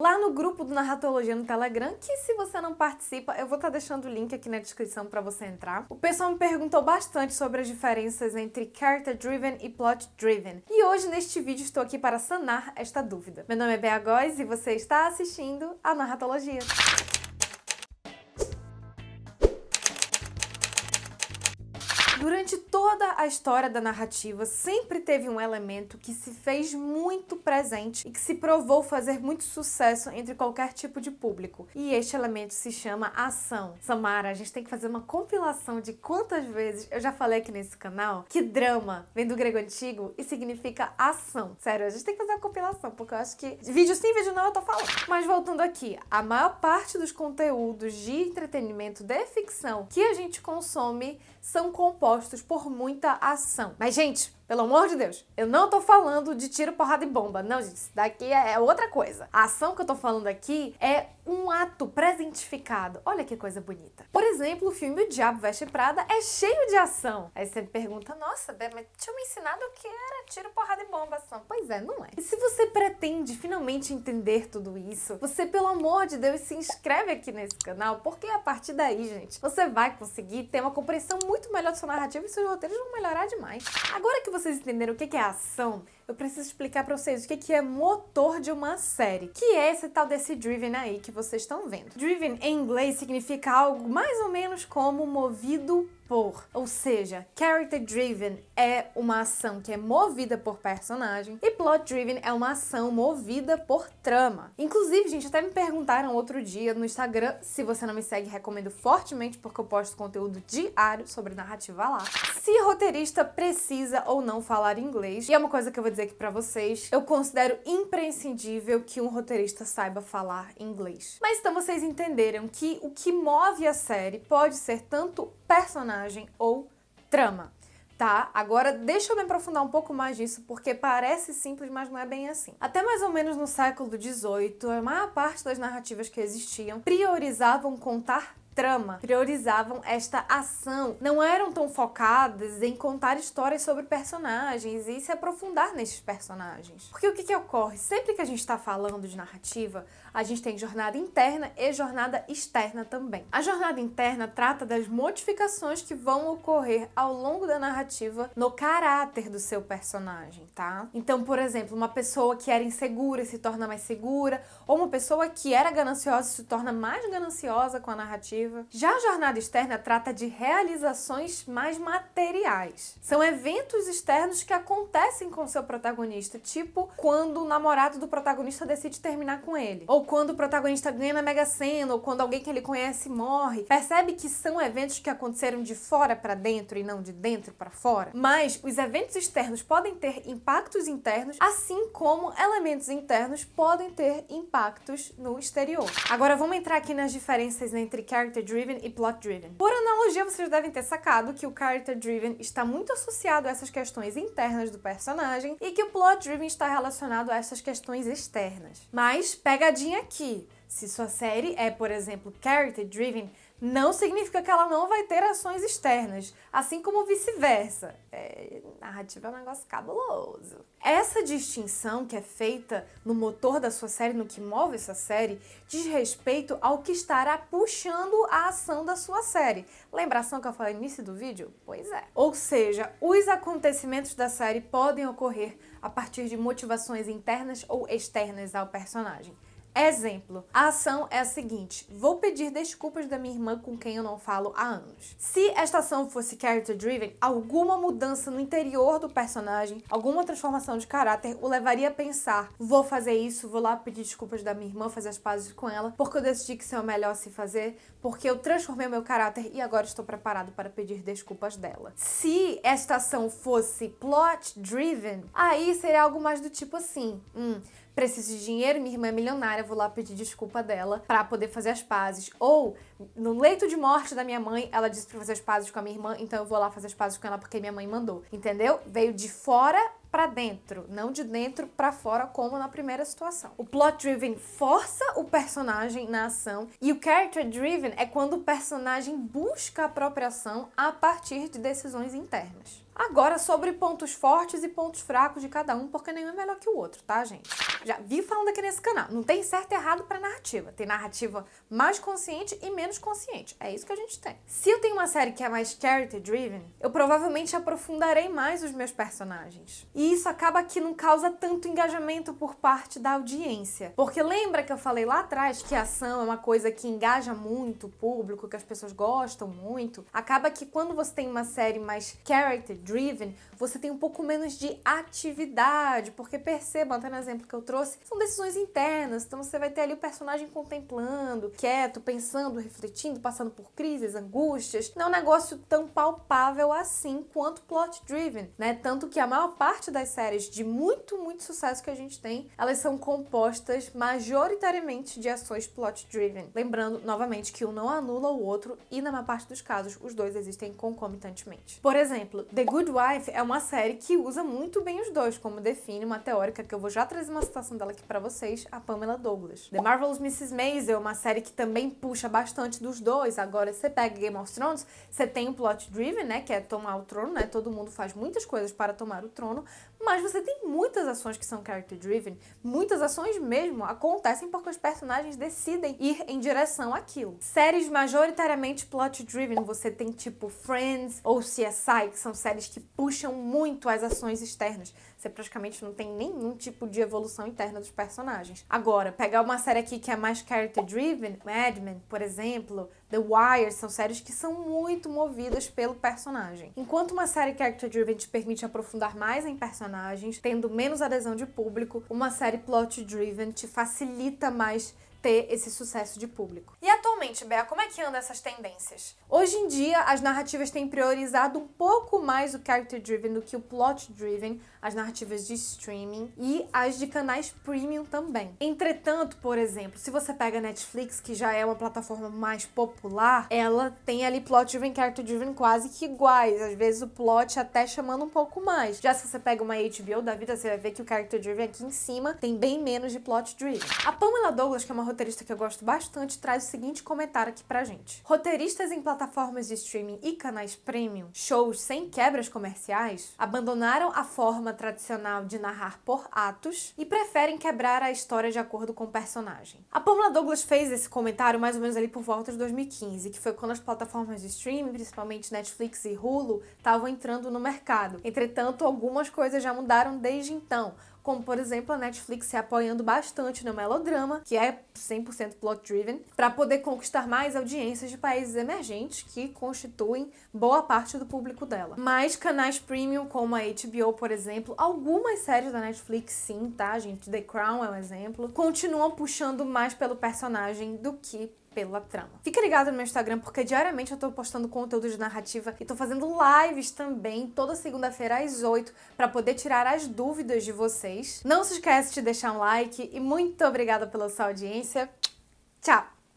lá no grupo do Narratologia no Telegram, que se você não participa, eu vou estar deixando o link aqui na descrição para você entrar. O pessoal me perguntou bastante sobre as diferenças entre Character Driven e Plot Driven. E hoje, neste vídeo, estou aqui para sanar esta dúvida. Meu nome é Bea Góes e você está assistindo a Narratologia. Durante toda a história da narrativa, sempre teve um elemento que se fez muito presente e que se provou fazer muito sucesso entre qualquer tipo de público. E este elemento se chama ação. Samara, a gente tem que fazer uma compilação de quantas vezes eu já falei aqui nesse canal que drama vem do grego antigo e significa ação. Sério, a gente tem que fazer uma compilação, porque eu acho que vídeo sim, vídeo não, eu tô falando. Mas voltando aqui, a maior parte dos conteúdos de entretenimento de ficção que a gente consome são compostos por muita ação. Mas, gente, pelo amor de Deus, eu não tô falando de tiro, porrada e bomba. Não, gente, isso daqui é outra coisa. A ação que eu tô falando aqui é um ato presentificado. Olha que coisa bonita. Por exemplo, o filme O Diabo Veste Prada é cheio de ação. Aí você me pergunta, nossa, Bea, mas tinha me ensinado o que era tiro, porrada e bomba, ação. Pois é, não é. E se você pretende finalmente entender tudo isso, você, pelo amor de Deus, se inscreve aqui nesse canal, porque a partir daí, gente, você vai conseguir ter uma compreensão muito melhor da sua narrativa e seus roteiros vão melhorar demais. Agora que vocês entenderam o que é ação, eu preciso explicar pra vocês o que é motor de uma série, que é esse tal desse driven aí que vocês estão vendo. Driven em inglês significa algo mais ou menos como movido por, ou seja, character driven é uma ação que é movida por personagem e plot driven é uma ação movida por trama. Inclusive, gente, até me perguntaram outro dia no Instagram, se você não me segue, recomendo fortemente porque eu posto conteúdo diário sobre narrativa lá, se roteirista precisa ou não falar inglês. E é uma coisa que eu vou dizer aqui pra vocês, eu considero imprescindível que um roteirista saiba falar inglês. Mas então vocês entenderam que o que move a série pode ser tanto personagem ou trama, tá? Agora deixa eu me aprofundar um pouco mais nisso, porque parece simples, mas não é bem assim. Até mais ou menos no século XVIII, a maior parte das narrativas que existiam priorizavam contar trama, priorizavam esta ação, não eram tão focadas em contar histórias sobre personagens e se aprofundar nesses personagens. Porque o que ocorre? Sempre que a gente está falando de narrativa, a gente tem jornada interna e jornada externa também. A jornada interna trata das modificações que vão ocorrer ao longo da narrativa no caráter do seu personagem, tá? Então, por exemplo, uma pessoa que era insegura se torna mais segura, ou uma pessoa que era gananciosa se torna mais gananciosa com a narrativa. Já a jornada externa trata de realizações mais materiais. São eventos externos que acontecem com o seu protagonista, tipo quando o namorado do protagonista decide terminar com ele, ou quando o protagonista ganha na Mega Sena, ou quando alguém que ele conhece morre. Percebe que são eventos que aconteceram de fora para dentro e não de dentro para fora? Mas os eventos externos podem ter impactos internos, assim como elementos internos podem ter impactos no exterior. Agora vamos entrar aqui nas diferenças entre character driven e plot driven. Por analogia, vocês devem ter sacado que o character driven está muito associado a essas questões internas do personagem e que o plot driven está relacionado a essas questões externas. Mas, pegadinha aqui, se sua série é, por exemplo, character driven, não significa que ela não vai ter ações externas, assim como vice-versa. Narrativa é um negócio cabuloso. Essa distinção que é feita no motor da sua série, no que move essa série, diz respeito ao que estará puxando a ação da sua série. Lembra a ação que eu falei no início do vídeo? Pois é. Ou seja, os acontecimentos da série podem ocorrer a partir de motivações internas ou externas ao personagem. Exemplo, a ação é a seguinte: vou pedir desculpas da minha irmã com quem eu não falo há anos. Se esta ação fosse character driven, alguma mudança no interior do personagem, alguma transformação de caráter o levaria a pensar: vou fazer isso, vou lá pedir desculpas da minha irmã, fazer as pazes com ela, porque eu decidi que isso é o melhor a se fazer, porque eu transformei o meu caráter e agora estou preparado para pedir desculpas dela. Se esta ação fosse plot driven, aí seria algo mais do tipo assim: preciso de dinheiro, minha irmã é milionária, vou lá pedir desculpa dela pra poder fazer as pazes. Ou, no leito de morte da minha mãe, ela disse pra fazer as pazes com a minha irmã, então eu vou lá fazer as pazes com ela porque minha mãe mandou. Entendeu? Veio de fora pra dentro, não de dentro pra fora, como na primeira situação. O plot driven força o personagem na ação e o character driven é quando o personagem busca a própria ação a partir de decisões internas. Agora, sobre pontos fortes e pontos fracos de cada um, porque nenhum é melhor que o outro, tá, gente? Já vi falando aqui nesse canal, não tem certo e errado pra narrativa. Tem narrativa mais consciente e menos consciente. É isso que a gente tem. Se eu tenho uma série que é mais character-driven, eu provavelmente aprofundarei mais os meus personagens. E isso acaba que não causa tanto engajamento por parte da audiência. Porque lembra que eu falei lá atrás que a ação é uma coisa que engaja muito o público, que as pessoas gostam muito? Acaba que quando você tem uma série mais character-driven, você tem um pouco menos de atividade, porque perceba, até no exemplo que eu trouxe, são decisões internas, então você vai ter ali o personagem contemplando, quieto, pensando, refletindo, passando por crises, angústias. Não é um negócio tão palpável assim quanto plot-driven, né? Tanto que a maior parte das séries de muito sucesso que a gente tem, elas são compostas majoritariamente de ações plot-driven. Lembrando, novamente, que um não anula o outro e, na maior parte dos casos, os dois existem concomitantemente. Por exemplo, The Good Wife é uma série que usa muito bem os dois, como define uma teórica que eu vou já trazer uma citação dela aqui pra vocês, a Pamela Douglas. The Marvelous Mrs. Maisel é uma série que também puxa bastante dos dois. Agora, você pega Game of Thrones, você tem o plot driven, né, que é tomar o trono, né, todo mundo faz muitas coisas para tomar o trono, mas você tem muitas ações que são character driven, muitas ações mesmo acontecem porque os personagens decidem ir em direção àquilo. Séries majoritariamente plot driven, você tem tipo Friends ou CSI, que são séries que puxam muito as ações externas. Você praticamente não tem nenhum tipo de evolução interna dos personagens. Agora, pegar uma série aqui que é mais character-driven, Mad Men, por exemplo, The Wire, são séries que são muito movidas pelo personagem. Enquanto uma série character-driven te permite aprofundar mais em personagens, tendo menos adesão de público, uma série plot-driven te facilita mais ter esse sucesso de público. E atualmente, Bea, como é que andam essas tendências? Hoje em dia, as narrativas têm priorizado um pouco mais o character-driven do que o plot-driven, as narrativas de streaming e as de canais premium também. Entretanto, por exemplo, se você pega a Netflix, que já é uma plataforma mais popular, ela tem ali plot-driven e character-driven quase que iguais. Às vezes o plot até chamando um pouco mais. Já se você pega uma HBO da vida, você vai ver que o character-driven aqui em cima tem bem menos de plot-driven. A Pamela Douglas, que é uma roteirista que eu gosto bastante, traz o seguinte comentário aqui pra gente. Roteiristas em plataformas de streaming e canais premium, shows sem quebras comerciais, abandonaram a forma tradicional de narrar por atos e preferem quebrar a história de acordo com o personagem. A Pamela Douglas fez esse comentário mais ou menos ali por volta de 2015, que foi quando as plataformas de streaming, principalmente Netflix e Hulu, estavam entrando no mercado. Entretanto, algumas coisas já mudaram desde então, como, por exemplo, a Netflix se apoiando bastante no melodrama, que é 100% plot-driven, para poder conquistar mais audiências de países emergentes, que constituem boa parte do público dela. Mas canais premium, como a HBO, por exemplo, algumas séries da Netflix, sim, tá, gente? The Crown é um exemplo, continuam puxando mais pelo personagem do que pela trama. Fica ligado no meu Instagram, porque diariamente eu tô postando conteúdo de narrativa e tô fazendo lives também, toda segunda-feira às 8, para poder tirar as dúvidas de vocês. Não se esquece de deixar um like e muito obrigada pela sua audiência. Tchau!